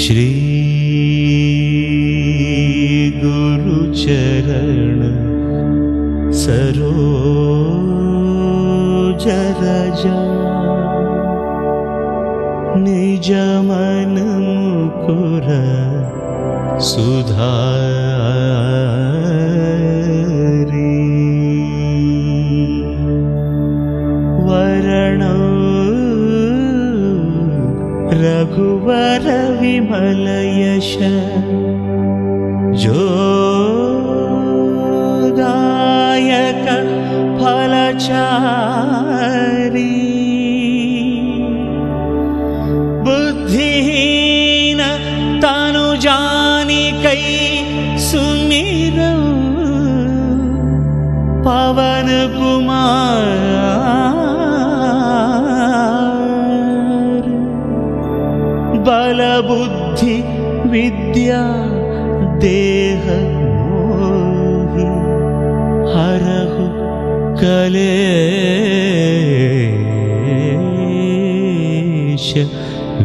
श्री गुरुचरण सरोज रजा निज मन मुकुर सुधारी वरण रघुवर विमल यश जोदायक फलचारी बुद्धिहीन तनु जानिकै सुमिरौ पवन कुमार बल बुद्धि विद्या देह मोहि हरहु कलेश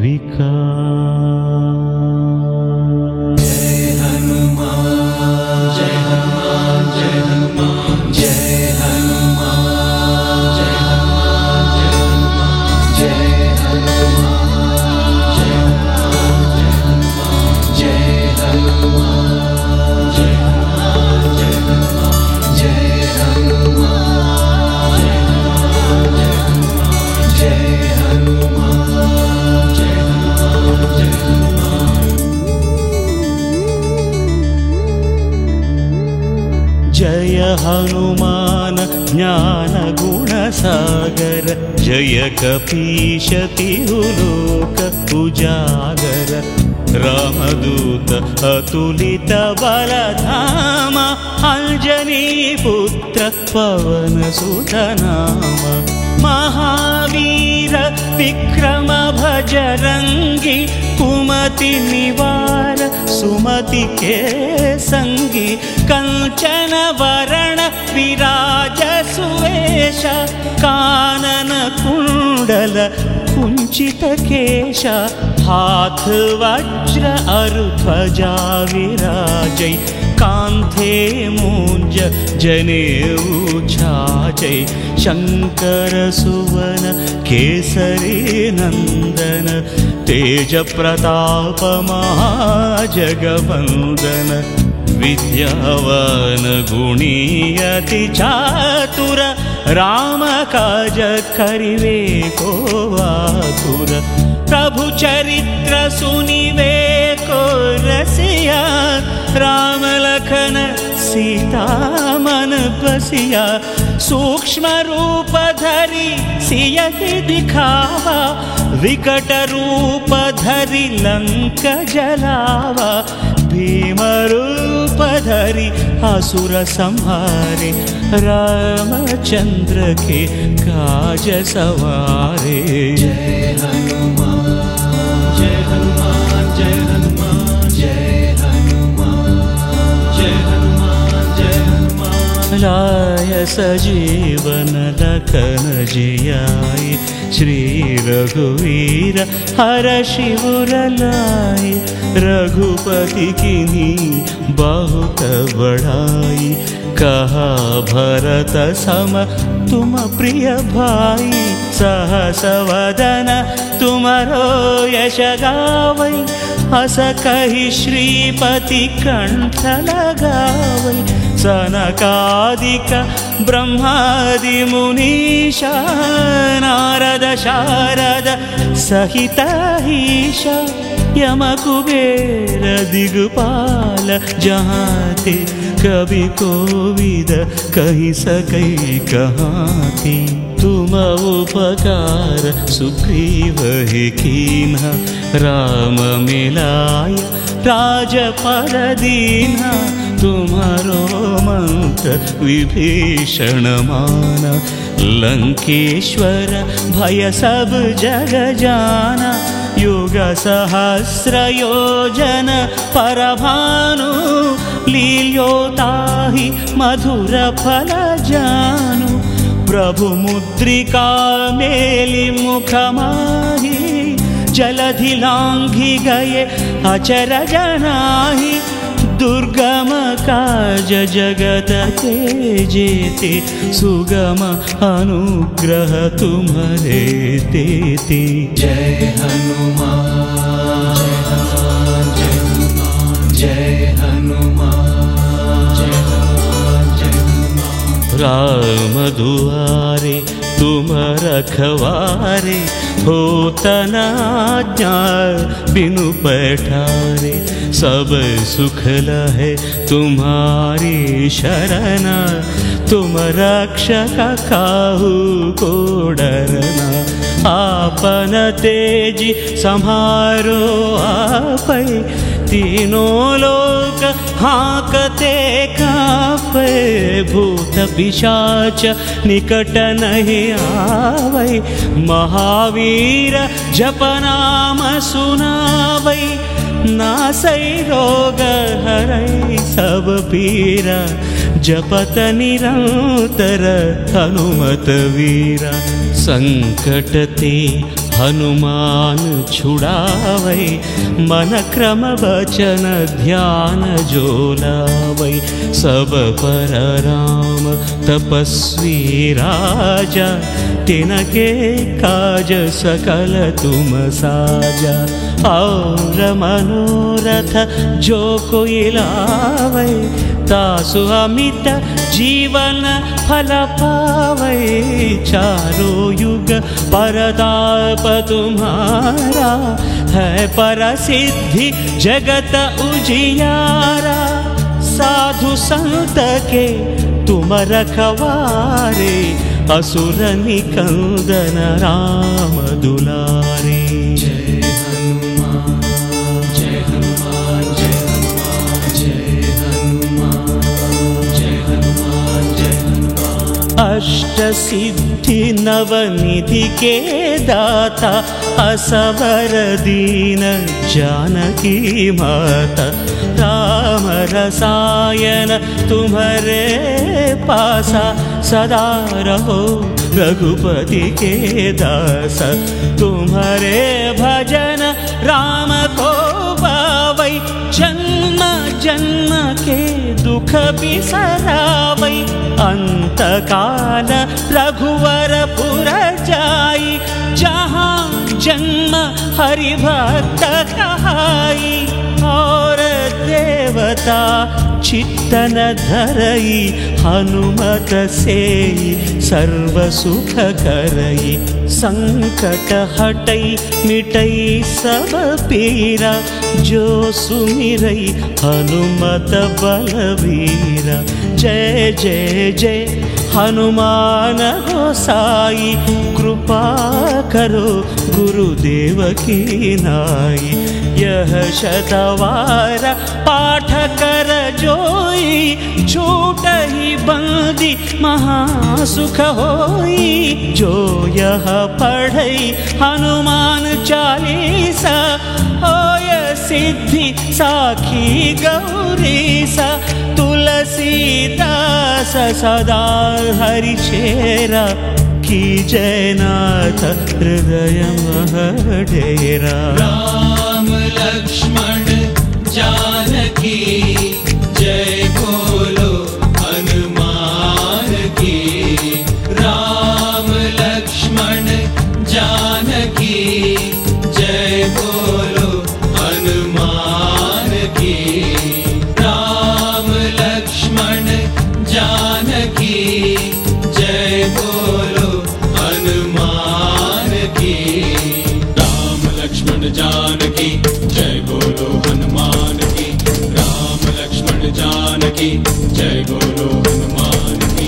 विकार। जय हनुमान जय हनुमान जय हनुमान जय हनुमान जय हनुमान जय हनुमान जय हनुमान जय हनुमान जय हनुमान जय हनुमान जय हनुमान जय हनुमान जय जय हनुमान ज्ञान गुण सागर जय कपीश तिहुलोक उजागर रामदूत अतुलित बलधाम अंजनी पुत्र पवन सुत नाम महावीर विक्रम भजरंगी कुमति निवार सुमति के संगी कंचन वरण विराज सुवेश कानन कुंडल कुंचित केश हाथ वज्र अरु ध्वजा विराजै कांथे मूंज जनेऊ छाजै शंकर सुवन केसरी नंदन तेज प्रताप महाजगवंदन विद्यावान गुणी अति चातुर राम काज करिवे को आतुर प्रभु चरित्र सुनिवे को रसिया राम लखन सीता मन बसिया सूक्ष्म रूप धरि सियहि दिखावा विकट रूप धरि लंक जलावा भीम रूप धरि असुर संहारे रामचंद्र के काज सवारे। जय हनुमान जय हनुमान जय हनुमान जय हनुमान जय हनुमान जय हनुमान लाय सजीवन लखन जियाय श्री रघुवीर हर शिवर लाय रघुपति कीन्ही बहुत बड़ाई कहा भरत सम तुम प्रिय भाई सहस वदन तुमरो यश गावै हस कहि श्रीपति कंठ लगावै सनकादिक ब्रह्मादि मुनीशा नारद शारद सहित ईशा यम कुबेर दिगपाल जहाँ ते कभी कोविद कही सकै कहाँ थे तुम उपकार सुग्रीव ही कीन्हा राम मिलाय राजपद दीन्हा तुम्हारो मंत्र विभीषण माना लंकेश्वर भय सब जग जाना युग सहस्र योजन परभानु लील्योताहि मधुर फल जानु प्रभु मुद्रिका मेलि मुख माहि जलधि लांघि गए अचरज नाही, दुर्गम काज जगत के जेते, सुगम अनुग्रह तुम्हारे देते। जय हनुमान जय हनुमान जय हनुमान जय हनुमान जय हनुमान। राम दुआरे तुम रखवारे, होत न आज्ञा बिनु पैठारे, सब सुख लहे तुम्हारी शरण, तुम रक्षक काहू को डरना। आपन तेजी सम्हारो आपै, तीनों लोक हाँकते कांपे, भूत पिशाच निकट नहीं आवै, महावीर जप नाम सुनावै, नासै रोग हरै सब पीरा, जपत निरंतर हनुमत वीरा। संकट ते हनुमान छुड़ावै, मन क्रम वचन ध्यान जो लावै, सब पर राम तपस्वी राजा, तिनके काज सकल तुम साजा। और मनोरथ जो कोई लावै, तासु अमित जीवन फल पावै, चारों युग परताप तुम्हारा, है परसिद्धि जगत उजियारा। साधु संत के तुम रखवारे, असुर निकंदन राम दुलारे। जय हनुमान जय हनुमान जय हनुमान जय हनुमान जय हनुमान जय हनुमान। अष्ट सिद्धि नवनिधि के दाता, असवर दीन जानकी माता, राम रसायन तुम्हारे पासा, सदा रहो रघुपति के दास। तुम्हारे भजन राम को पावै, जन्म जन्म के दुख बिसरावै, अंत काल रघुवर पुर जाई, जहाँ जन्म हरि भक्त कहाई। और देवता चित्तन धरई, हनुमत से सर्व सुख करई। संकट हटई मिटई सब पीरा, जो सुमिरई हनुमत बलवीरा। जय जय जय हनुमान गोसाई, कृपा करो गुरुदेव की नाई। यह शतवार पाठ कर जोई, छूट ही बंदी महासुख होई। जो यह पढ़ई हनुमान चालीसा, होय सिद्धि साखी गौरीसा। तुलसीदास सदा हरि चेरा, की जयनाथ हृदय मह डेरा। राम लक्ष्मण जानकी जय बोलो हनुमान की। राम लक्ष्मण जानकी जय बोलो हनुमान की। राम लक्ष्मण जानकी जय बोलो हनुमान की। राम लक्ष्मण जानकी जय बोलो हनुमान की। राम लक्ष्मण जानकी जय बोलो हनुमान की।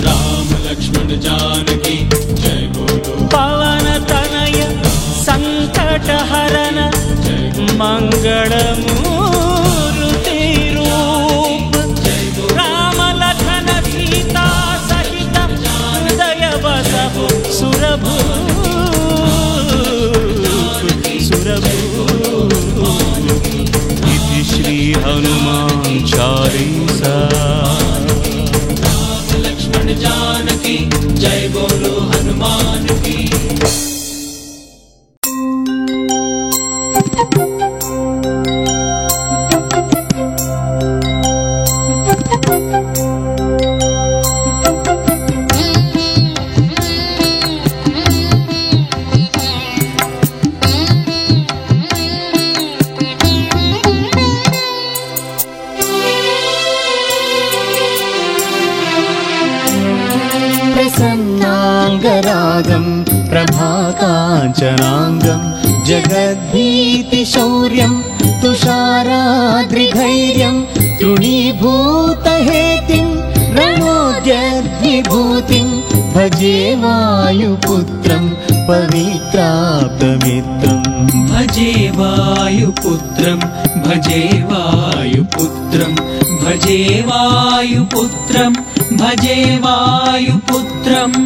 राम लक्ष्मण जानकी जय बोलो। पवन तनय संकट हरन, मंगल मूर्ति रूप। राम लखन सीता सहित, हृदय बसहु सुरभूप। इति श्री हनुमान चालीसा। राम लक्ष्मण जानकी जय बोलो हनुमान की। काञ्चनाङ्गं जगद्भीतिशौर्यं तुषाराद्रिधैर्यं तृणीभूतहेतिं रणोद्यद्विभूतिं भजे वायुपुत्रं पवित्राप्तमित्रम् भजे वायुपुत्रं भजे वायुपुत्रं भजे वायुपुत्रं भजे वायुपुत्रम्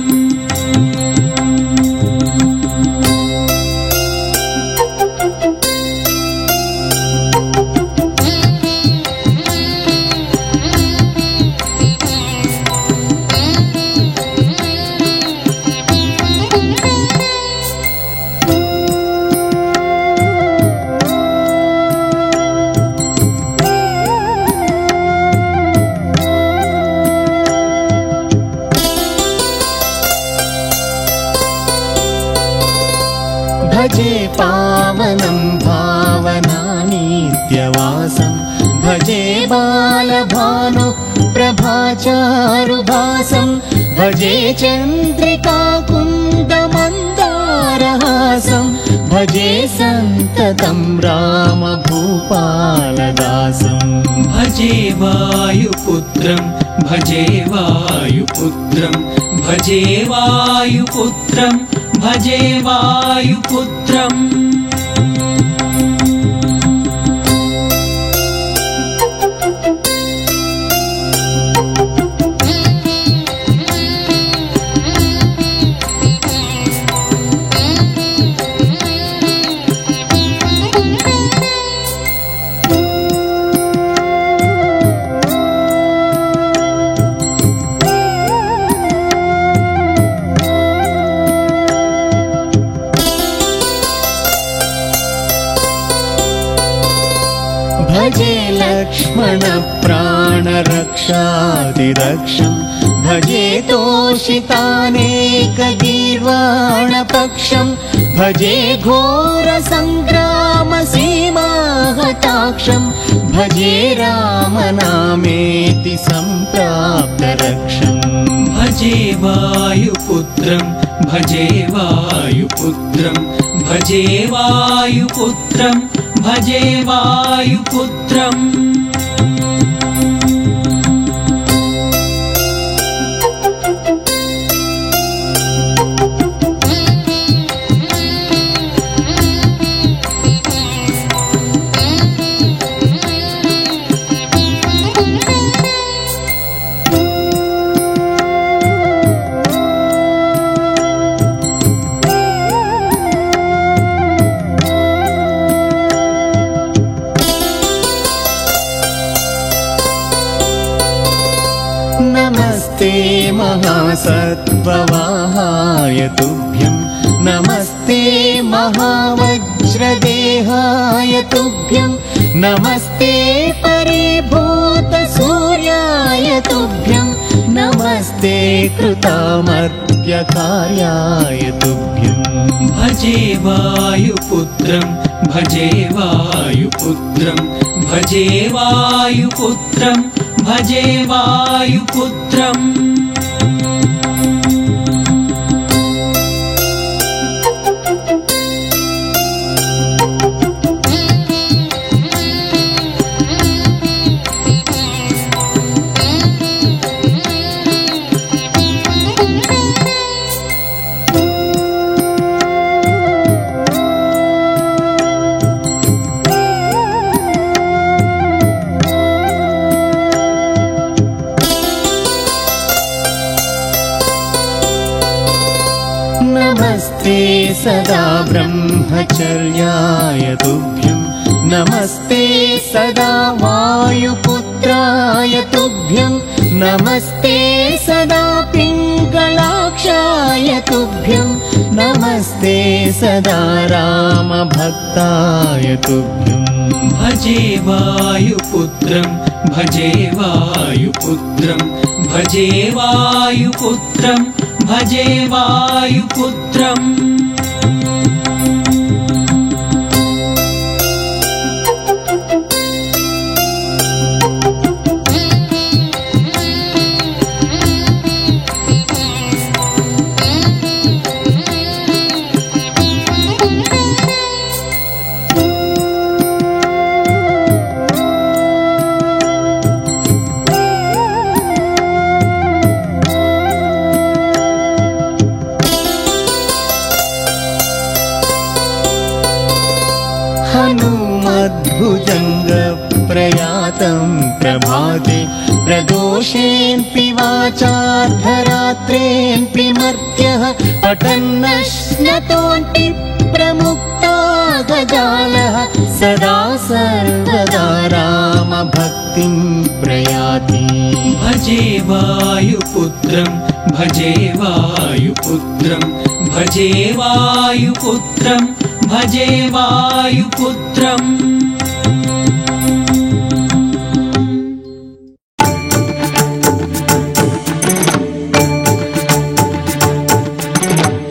भजे पावनं भावनानित्यवासं भजे बालभानु प्रभाचारुभासं भजे चन्द्रिकाकुन्दमन्दारहासं भजे सन्ततं रामभूपालदासं भजे वायुपुत्रं भजे वायुपुत्रं भजे वायुपुत्रं भजे वायुपुत्रम् भजे लक्ष्मणप्राणरक्षादिरक्षं भजे तोषितानेकगीर्वाणपक्षं भजे घोरसङ्ग्रामसीमाहताक्षं भजे रामनामेति सम्प्राप्तरक्षम् भजे वायुपुत्रं भजे वायुपुत्रं भजे वायुपुत्रं भजे वायुपुत्रम् नमस्ते महासत्त्ववाहाय तुभ्यं नमस्ते महावज्रदेहाय तुभ्यं नमस्ते परिभूतसूर्याय तुभ्यं नमस्ते कृतामर्त्यकार्याय तुभ्यं भजे वायुपुत्रं भजे वायुपुत्रं भजे वायुपुत्रं भजे वायुपुत्रम् नमस्ते सदा ब्रह्मचर्याय तुभ्यं नमस्ते सदा वायुपुत्राय तुभ्यं नमस्ते सदा पिङ्गलाक्षाय तुभ्यं नमस्ते सदा रामभक्ताय तुभ्यं भजे वायुपुत्रं भजे वायुपुत्रं भजे वायुपुत्रं भजे वायुपुत्रम् तद्भुजङ्गप्रयातं प्रभाते प्रदोषेऽपि वाचार्धरात्रेऽपि मर्त्यः पठन्नश्नतोऽपि प्रमुक्ता गजालः सदा सर्वदा रामभक्तिं प्रयाति। भजे वायुपुत्रं भजे वायुपुत्रं भजे वायुपुत्रं भजे वायुपुत्रम्।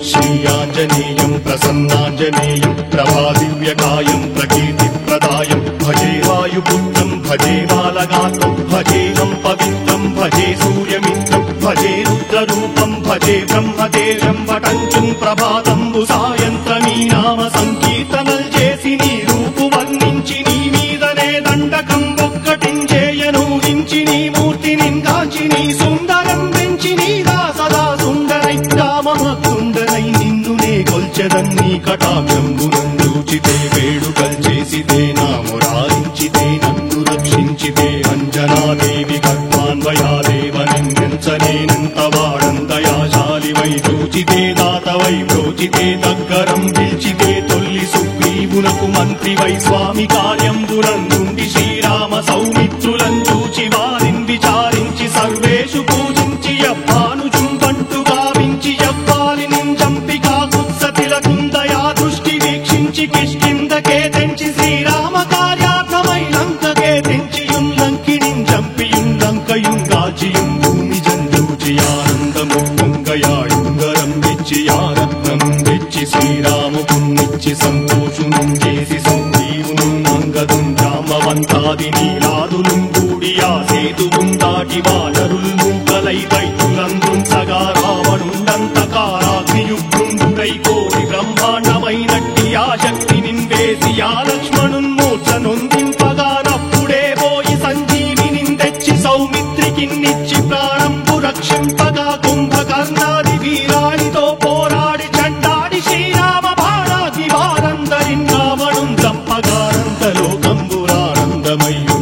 श्रीयाञ्जनेयं प्रसन्नाञ्जनेयं प्रभादिव्यकायं प्रकीर्तिप्रदायं भजे वायुपुत्रं भजे बालगात्रं भजेहं पवित्रं भजे सूर्यमित्रं भजे रुद्ररूपं भजे ब्रह्मदेवं पठञ्चुं ప్రభాతంబు సాయంత్రమీ నామ సంకీర్తనల్ చేసి నీ రూపు వర్ణించి నీ మీదనే దండకం ఒక్కటించేయను హించి నీ మూర్తిని కాంచి నీ సుందరం పెంచి నీదా సదా సుందరై రామభక్తుండనై నిన్నునే కొల్చెదన్నీ కటాక్షంబునందూచితే వేడుకల్ చేసితే నా మొరాలించితే నన్ను రక్షించితే అంజనాదేవి గర్భాన్వయాదేవనెంచనేనంత వాడందయాశాలివై చూచితే దాతవై ప్రోచితే దగ్గరం పిలిచితే తొల్లి సుగ్రీవునకు మంత్రివై స్వామి కార్యంబునందుండి శ్రీరామ సౌమిత్రులం చూచి వారిని విచారించి సర్వేషు పూజించి యవ్వాను చుంబంటు గావించి యవ్వాలిని చంపి కాకుత్సతిలకుందయా దృష్టి వీక్షించి కిష్కిందకే తెంచి శ్రీరామ కార్యార్థమై లంకకే తెంచియుల్లంకిని చంపియుల్లంకయుంగాచియుం భూమి జంజూచి ఆనందము పొంగయాయుంగరం వెచ్చి ఆరత్నం వెచ్చి శ్రీరాముకున్నిచ్చి సంతోషునం చేసి సుగ్రీవును అంగదుం జాంబవంతాది నీలాదులు కూడి ఆ సేతువుం దాటి వానరుల్ మూకలై దైత్యులందుంచగా రావణుండంతకారాగ్నియుగ్రుండుడై కోరి బ్రహ్మాండమైనట్టి ఆ శక్తి నిన్వేసి ఆ లక్ష్మణున్మూర్ఛ నొందింపగా నప్పుడే పోయి సంజీవిని తెచ్చి సౌమిత్రికిన్నిచ్చి ప్రాణంబు రక్షింపగా కుంభకర్ణాది వీరానితో పోరాడి చండాడి శ్రీరామ బాణాది వారందరిన్ రావణుం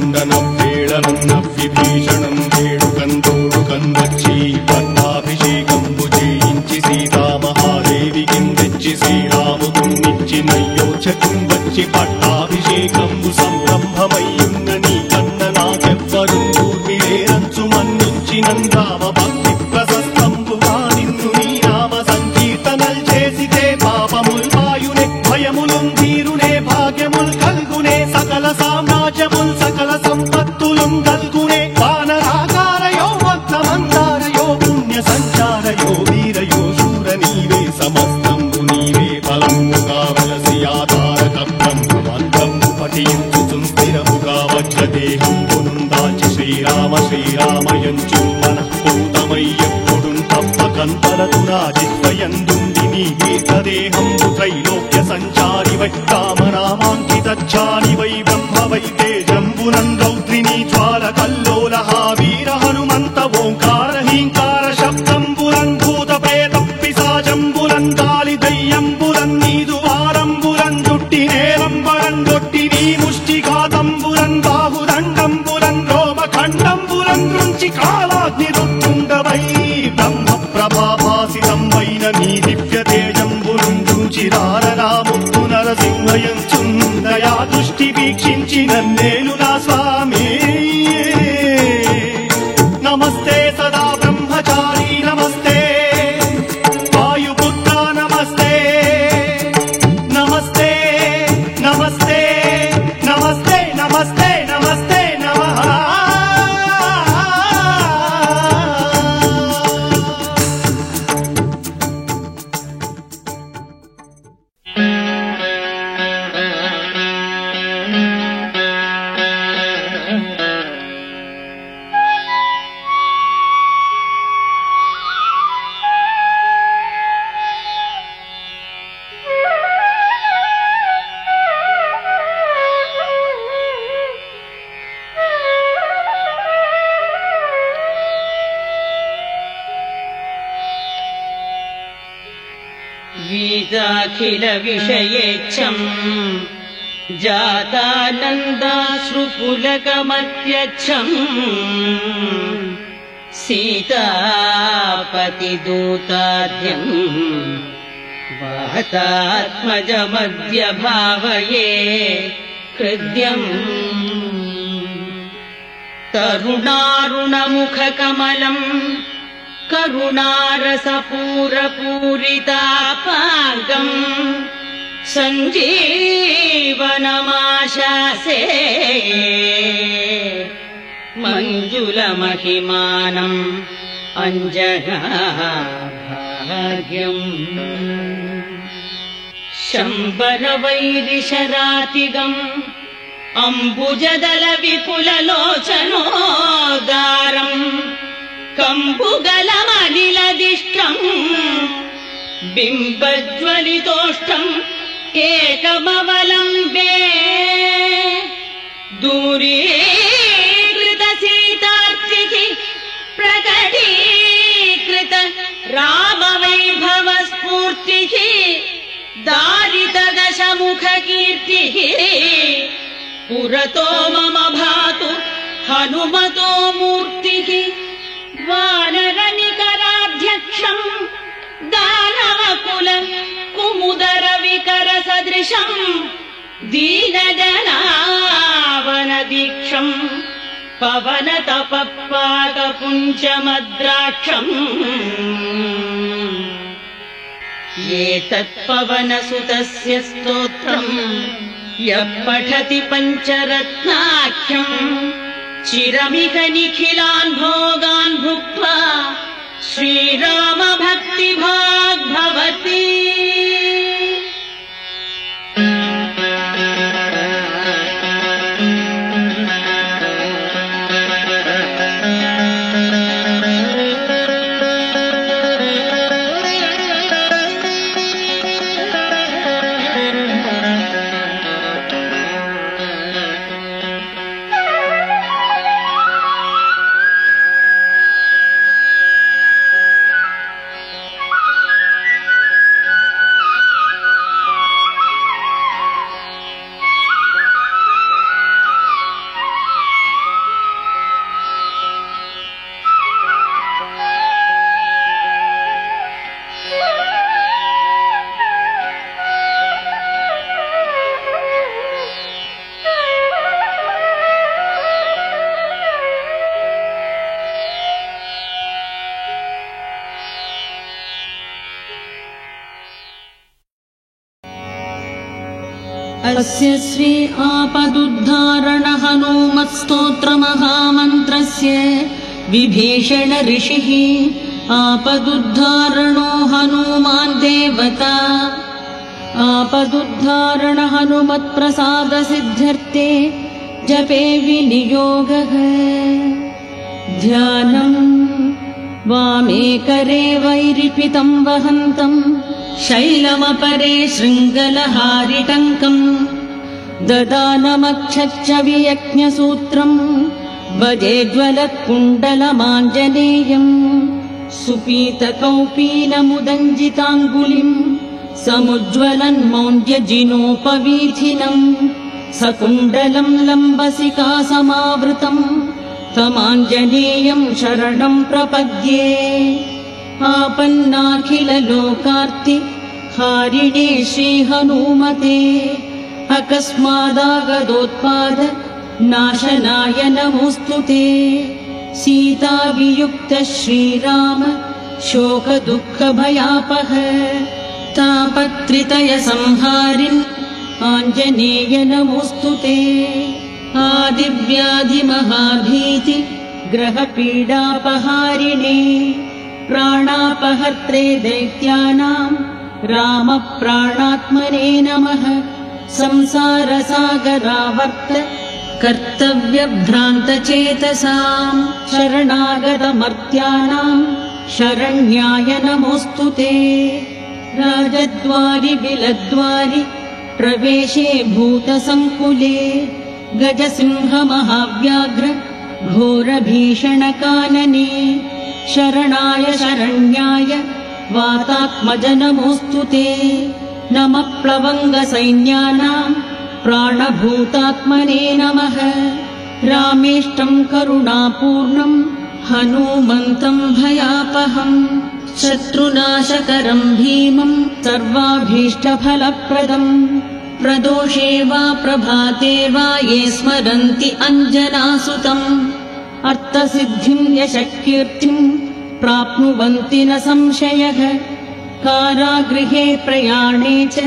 చంపగానంతలోకంబురానందమయ్యుండనవ్వేళనన్న విభీషణం వేడుకందోడుకం వచ్చి పట్టాభిషేకంబు చేయించి సీతామహాదేవికిం తెచ్చి శ్రీరాముకున్నిచ్చి నయ్యోచకం వచ్చి పట్టాభిషేకంబు సంరంభమయ్యున్న నీ కన్న నాకెవ్వరు దూర్మిలేరంచు మన్నించినం రామ భక్తి ప్రశస్తంబుగా నిన్ను నీ నామ సంకీర్తనల్ చేసితే పాపముల్ వాయునే భయములుం తీరునే భాగ్యముల్ కల్గునే సకల సామ్రాజ్యముల్ సకల సంపత్తులుం కల్గునే వానరాకారయో భక్తమందారయో పుణ్య సంచారయో వీరయో శూర నీవే సమస్తంబు నీవే ఫలము కావలసి ఆధారక బ్రహ్మమంత్రము పఠించుచుం స్థిరముగా వజ్రదేహంబును దాచి శ్రీరామ శ్రీరామయంచు మనఃపూతమై ఎప్పుడుం తప్పకంతరతు నా చిత్వయందుండి నీ కీర్తదేహంబు త్రైలోక్య సంచారివై రామనామాంకితచ్చారివై బ్రహ్మవై తేజంబునం రౌద్రిణీ జ్వాల కల్లోలహ వీర హనుమంత ఓంకార హీంకార శబ్దంబురం భూత ప్రేత పిశాచంబురం గాలి దయ్యంబురం నీదు వారంబురం జుట్టి నేరంబరం గొట్టి నీ ముష్టిఘాతంబురం బాహుదండంబురం రోమఖండంబురం దృంచి కాలాగ్ని రుట్టుండవై బ్రహ్మ ప్రభాభాసితం వైన నీ దివ్య తేజంబురం చూచి రారరాముత్తు నరసింహయంచుందయా దృష్టి వీక్షించి నన్నేలు నా స్వామి నమస్తే సదా బ్రహ్మచారి నమస్తే వాయుపుత్ర నమస్తే నమస్తే నమస్తే నమస్తే నమస్తే నమస్తే నమః वीदाखिल विषयेच्छम् जातानन्दाश्रुपुलकमत्यच्छम् सीतापतिदूताद्यम् वातात्मजमद्य भावये हृद्यम् तरुणारुणमुखकमलम् करुणारसपूरपूरितापाङ्गम् सञ्जीवनमाशासे मञ्जुलमहिमानम् अञ्जनाभाग्यम् शम्बरवैरिशरातिगम् अम्बुजदलविपुललोचनोदारम् कम्बुगलमनिलदिष्टम् बिम्बज्वलितोष्टम् एकमवलम्बे दूरीकृतसीतार्चिः प्रकटीकृत रामवैभवस्फूर्तिः दारितदशमुखकीर्तिः पुरतो मम भातु हनुमतो मूर्तिः वानरनिकराध्यक्षम् दानवकुल कुमुदरविकरसदृशम् दीनजनावनदीक्षम् पवनतपःपादपुञ्जमद्राक्षम् एतत्पवनसुतस्य स्तोत्रम् यः पठति पञ्चरत्नाख्यम् चिरमिह निखिलान् भोगान् भुक्त्वा श्रीरामभक्तिभाग् भवति। अस्य श्री आपदुद्धारण हनुमत्स्तोत्रमहामन्त्रस्य विभीषण ऋषिः आपदुद्धारणो हनुमान् देवता आपदुद्धारण हनुमत्प्रसाद सिद्ध्यर्थे जपे विनियोगः ध्यानम् वामे करे वैरिपितं वहन्तम् शैलमपरे शृङ्गलहारिटङ्कम् ददानमक्षच्च वियज्ञसूत्रम् वदेज्वलत्कुण्डलमाञ्जनेयम् सुपीतकौपीनमुदञ्जिताङ्गुलिम् समुज्ज्वलन्मौञ्ज्यजिनोपवीथिनम् सकुण्डलम् लम्बसिकासमावृतम् तमाञ्जनेयम् शरणम् प्रपद्ये आपन्नाखिललोकार्ति हारिणे श्रीहनुमते अकस्मादागदोत्पाद नाशनाय नमोऽस्तुते सीतावियुक्त श्रीराम शोकदुःखभयापः तापत्रितय संहारिन् आञ्जनेय नमोऽस्तुते आदिव्याधिमहाभीति ग्रहपीडापहारिणे प्राणापहर्त्रे दैत्यानाम् रामप्राणात्मने नमः संसारसागरावर्त कर्तव्यभ्रान्तचेतसाम् शरणागतमर्त्यानाम् शरण्याय नमोऽस्तुते राजद्वारि बिलद्वारि प्रवेशे भूतसङ्कुले गजसिंहमहाव्याघ्र घोरभीषणकानने शरणाय शरण्याय वातात्मज नमोऽस्तुते नमः प्लवङ्गसैन्यानाम् प्राणभूतात्मने नमः। रामेष्टं करुणापूर्णं हनुमन्तं भयापहं शत्रुनाशकरं भीमं सर्वाभीष्टफलप्रदम्। प्रदोषे वा प्रभाते वा ये स्मरन्ति अञ्जनासुतम् अर्थसिद्धिं यशकीर्तिं प्राप्नुवन्ति न संशयः। कारागृहे प्रयाणे च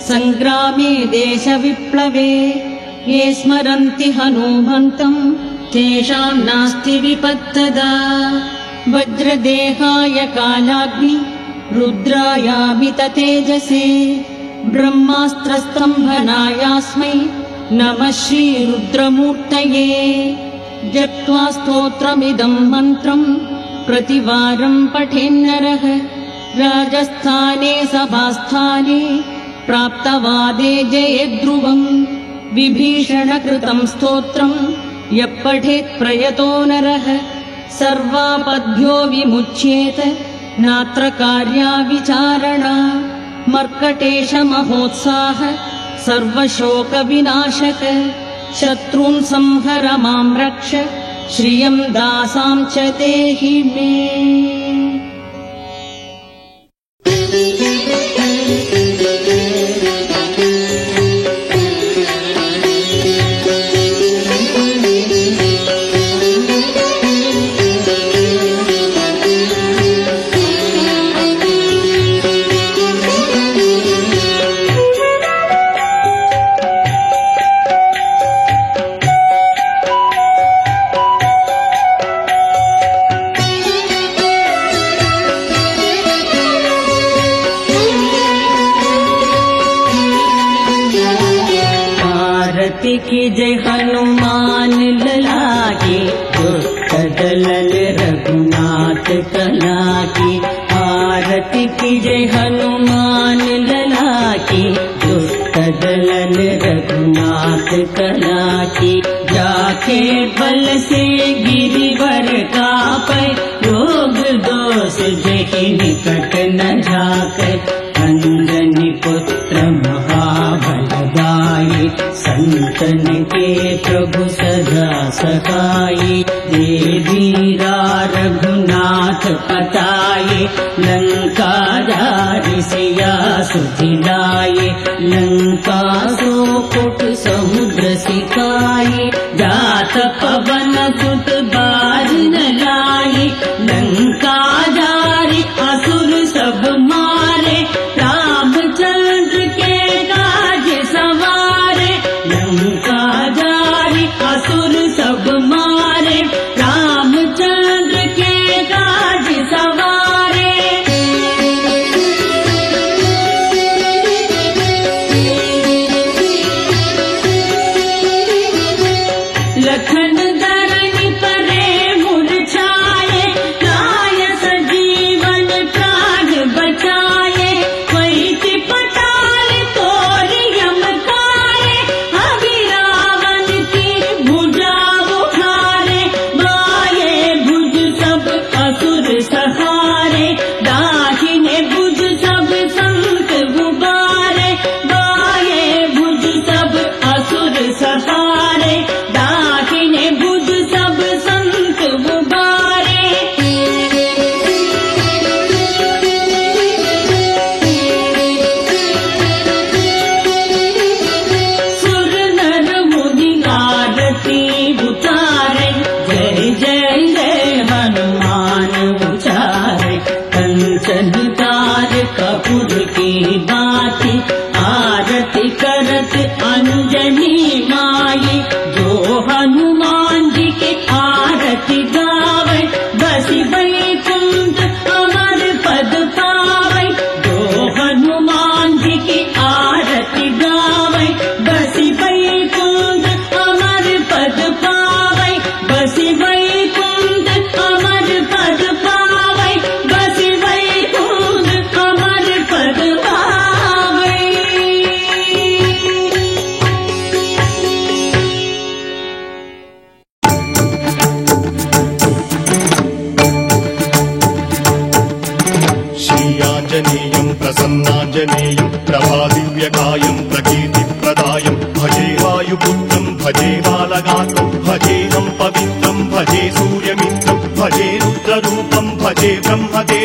सङ्ग्रामे देशविप्लवे ये स्मरन्ति हनुमन्तं तेषां नास्ति विपत्तदा। वज्रदेहाय कालाग्नि रुद्रायामित तेजसे ब्रह्मास्त्रस्तम्भनायास्मै नमः श्रीरुद्रमूर्तये। जप्त्वा स्तोत्रमिदं मन्त्रं प्रतिवारं पठेन्नरः राजस्थाने सभास्थाने प्राप्तवादे जयेद्ध्रुवम्। विभीषणकृतं स्तोत्रं यः पठेत् प्रयतो नरः सर्वापद्भ्यो विमुच्येत नात्र कार्या विचारणा। मर्कटेशमहोत्साह सर्वशोकविनाशक शत्रून् संहर मां रक्ष श्रियं दासां च देहि मे। की जय हनुमान लला की दुष्ट दलन रघुनाथ कला की। आरती की जय हनुमान लला की दुष्ट दलन रघुनाथ कला की। जाके बल से गिरिवर कापै रोग दोष जहि निकट न जाकै। अंजनी पुत्र महाबलदाई संतन के प्रभु सदा सहाई। देवीरा रघुनाथ पताये लंका जारि सिया सुधिलाये। लंका सो कुट समुद्र सिकाये जात पवन सुत बार न लाये। लंका जारि असुर सब मारे रामचंद्र के काज सवारे। लंका जारि असुर सब मारे रामचंद्र के काज सवारे। लखन धरनी परे मूर्छाये लाय सजीवन प्राण बचाये। वैति पताल तोर यमकारे अभिरावण की भुजा उखारे। बाये भुज सब असुर सहारे दाहिने भुज सब संत उबारे। बाये भुज सब असुर सहारे दाहिने भुज सब संत उबारे। सुर नर मुनि आरती उतारे जय जय जय हनुमान उचारे। कंचन तार कपूर की बाती आरती करत अंजनी माई। जो हनुमान जी के आरती गावे बसी वैकुंठ अमर पद पावे। जो हनुमान जी की आरती गावे बसी वैकुंठ अमर पद पावे। बसी वैकुंठ अमर पद पावे। बसी वैकुंठ अमर पद पावे। श्रीयाञ्जनेयं प्रसन्नाञ्जनेयं प्रभादिव्यकायं प्रकीर्तिप्रदायं भजे विशालगात्रं भजेऽहं पवित्रं भजे सूर्यमित्रं भजे रुद्ररूपं भजे ब्रह्मदेवं